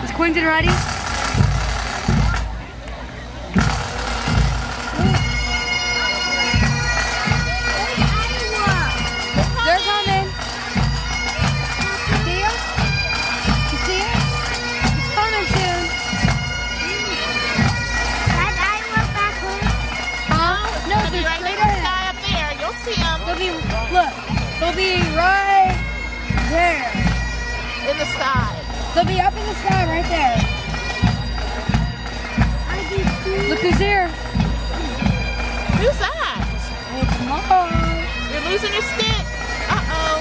Is Quentin ready? They're coming. See him? You see him? He's coming soon. That Iowa back home? Huh? No, They'll be they're right straight next to the ahead. guy up there. You'll see him They'll be right there. in the sky. They'll be up in the sky right there. Look who's here. Who's that? It's Mom. You're losing your stick. Uh-oh.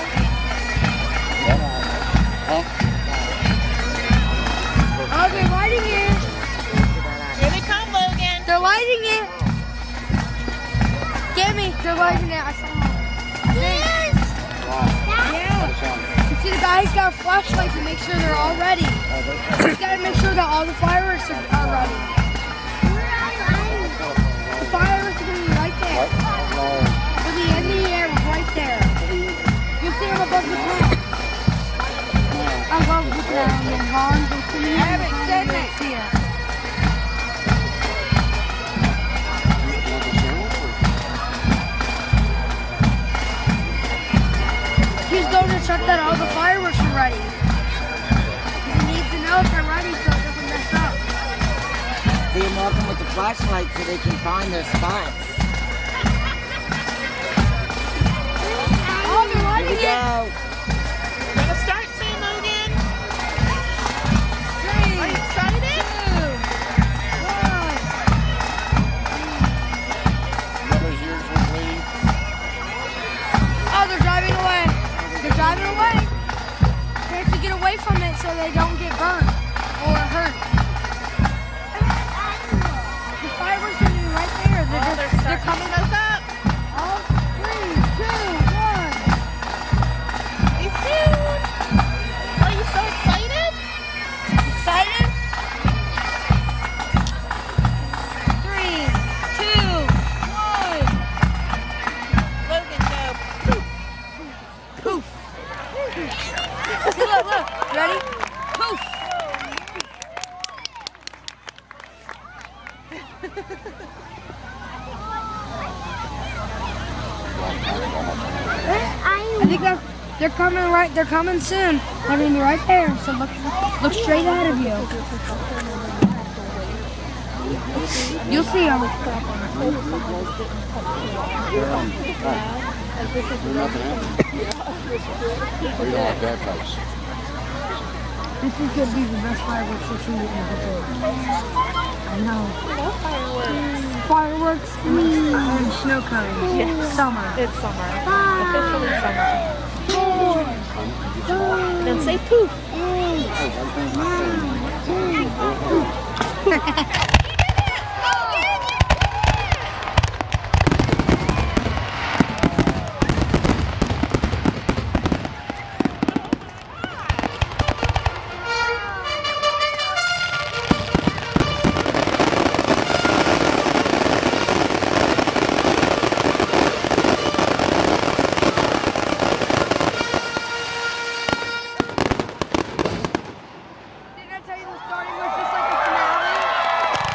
Oh, they're lighting it. Here they come, Logan. They're lighting it. Get me. They're lighting it. I saw them. Yes! Yeah. You see the guy's got a flashlight to make sure they're all ready. He's got to make sure that all the fireworks are ready. The fireworks are going to be right there. They'll be in the air right there. You'll see them above the ground. I love looking at them in horns and singing. I haven't said that to you. He's going to check that all the fireworks are ready. He needs to know if they're ready so it doesn't mess up. See them walking with the flashlight so they can find their spots. Oh, they're lighting Here we it. go. We're going to start soon, Logan. 3, Are you excited? 2, 1. Mother's ears were bleeding. Oh, they're driving away. They're driving away. They have to get away from it so they don't get burned or hurt. The fireworks are right there. They're coming us up. Oh, 3, 2, 1. See you soon. Are you so excited? Excited? 3, 2, 1. Logan, go. Poof. See, look. Ready? Poof. Where's I Iowa? think they're coming right. They're coming soon. They're gonna be right there. So look straight ahead of you. You'll see them. We don't have bad guys. This is gonna be the best fireworks you'll see ever do. I know. Fireworks and snow cones. Yes. Summer. It's summer. 5, Officially summer. 4, Then say poof. 3, 2. Didn't I tell you the starting was just like a finale?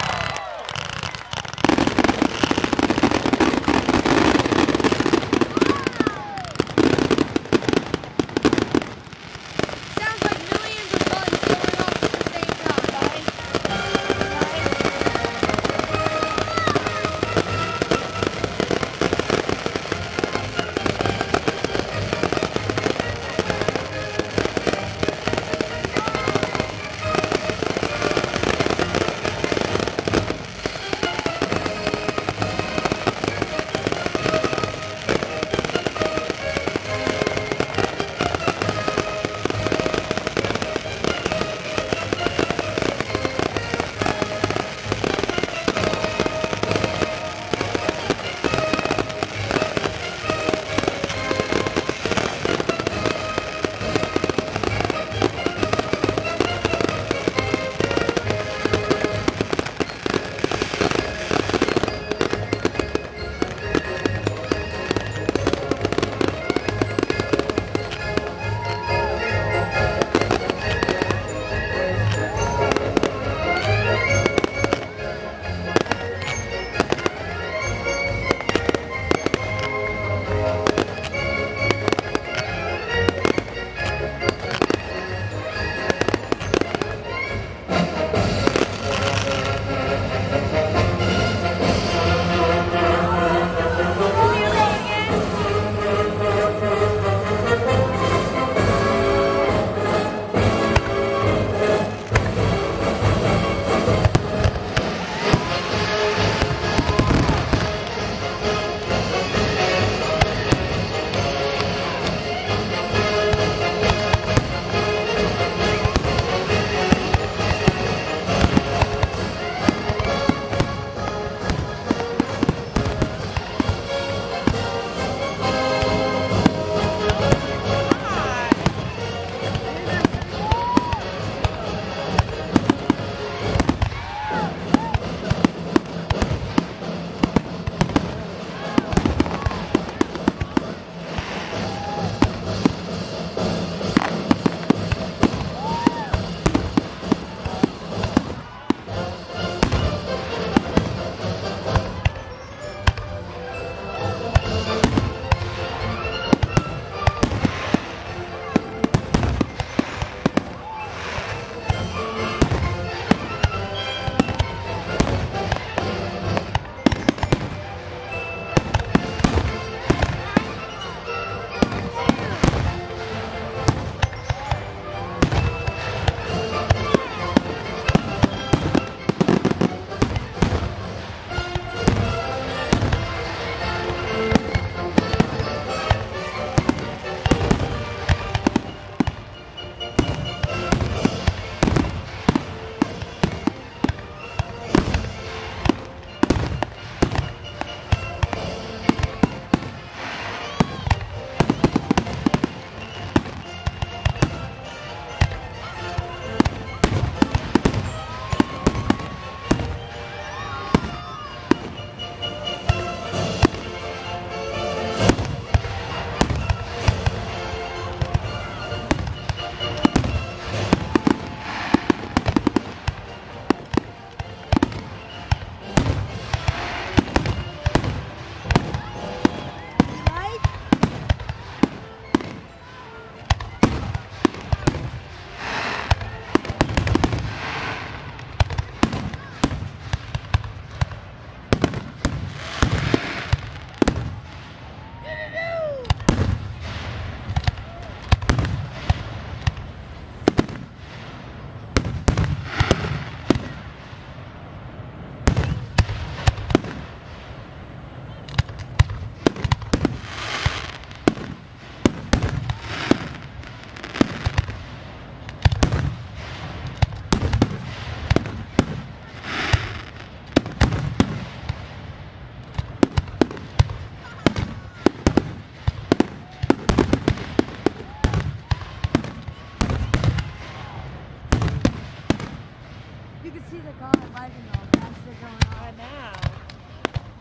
You can see the car lighting on as they're going I on. know.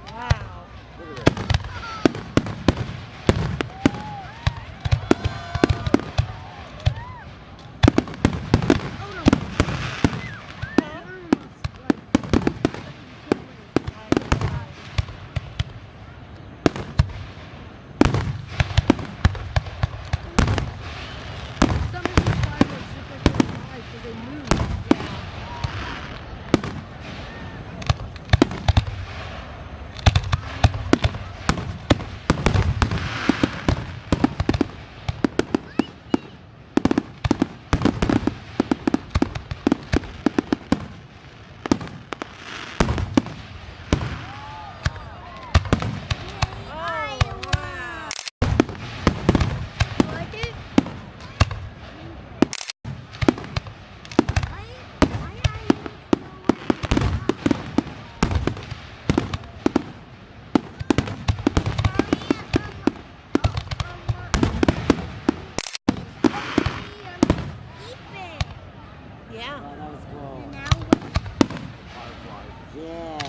Wow. Look at that. Some of these fireworks look like they're alive because they move. Oh, wow. You like it? Yeah. Oh, that was cool. Firefly. Yeah.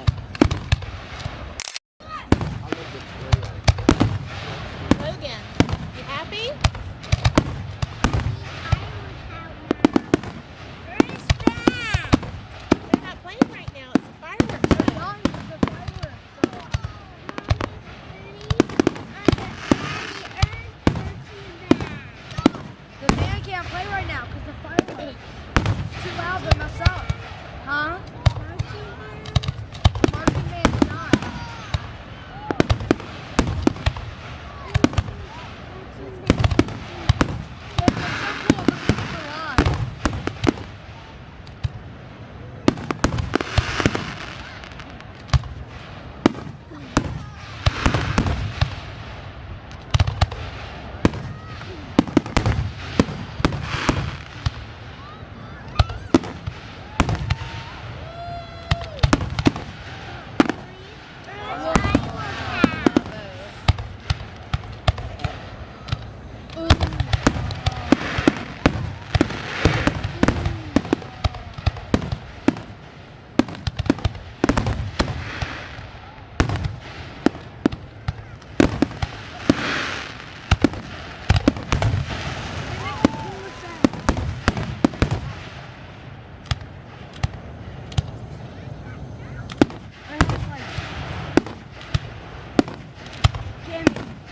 I love the trail. Logan, you happy? They're not playing right now. It's a fireworks show. The man can't play right now because the fireworks. It's too loud by myself. Huh? Marching band's not. It's so cool. Look at the garage.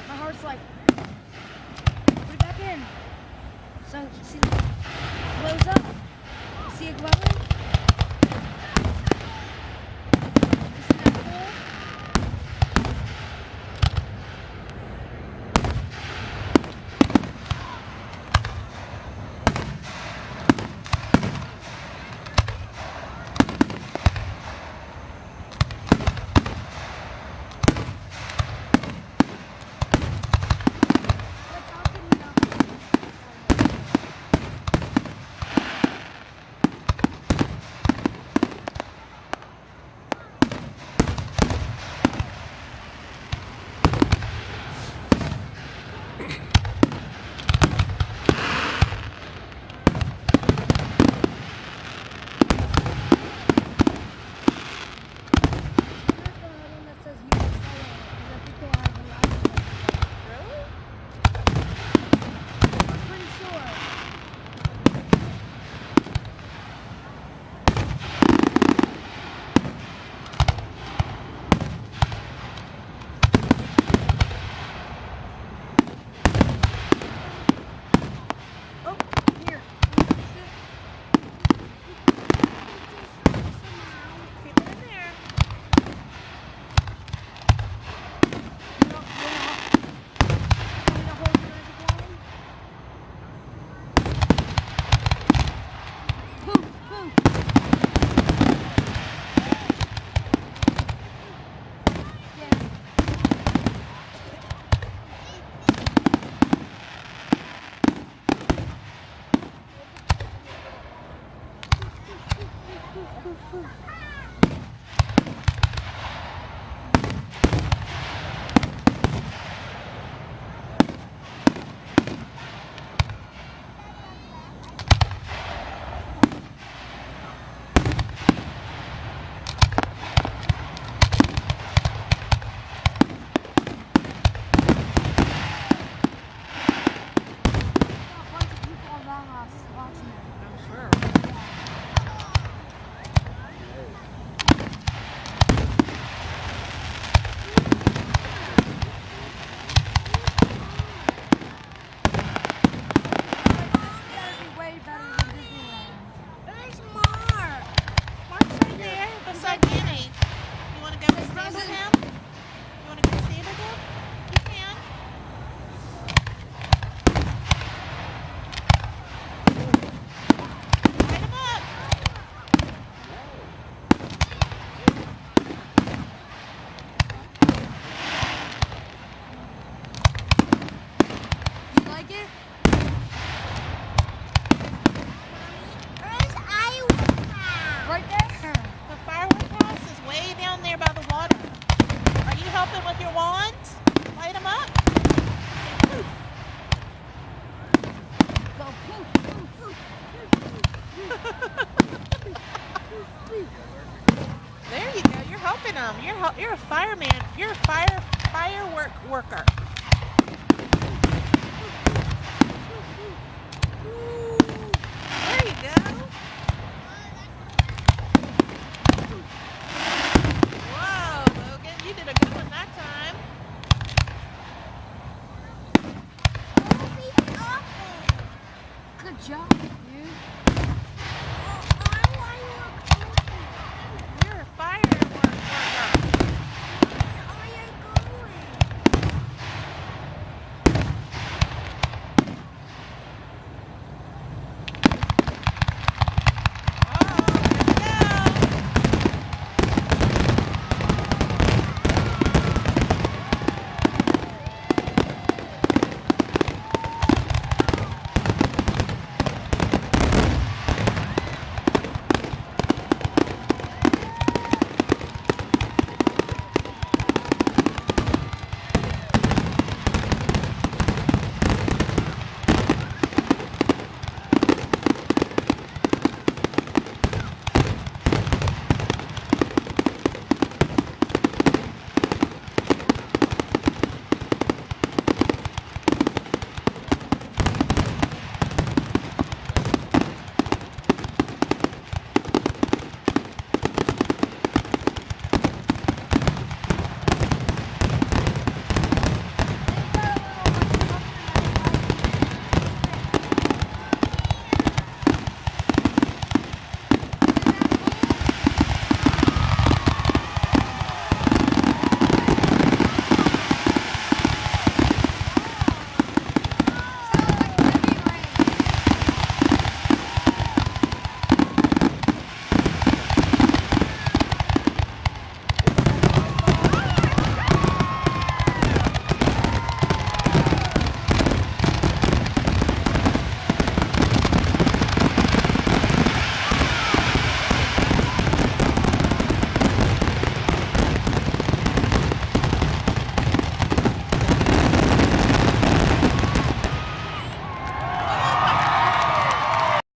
My heart's like, put it back in. So, see, glows up. See it glowing? Isn't that cool? Like, how can you not? Really? Keep it in there. with your wand. Light them up. Poof. Go poof, poof, poof, There you go. You're helping them. You're a fireman. You're a firework worker.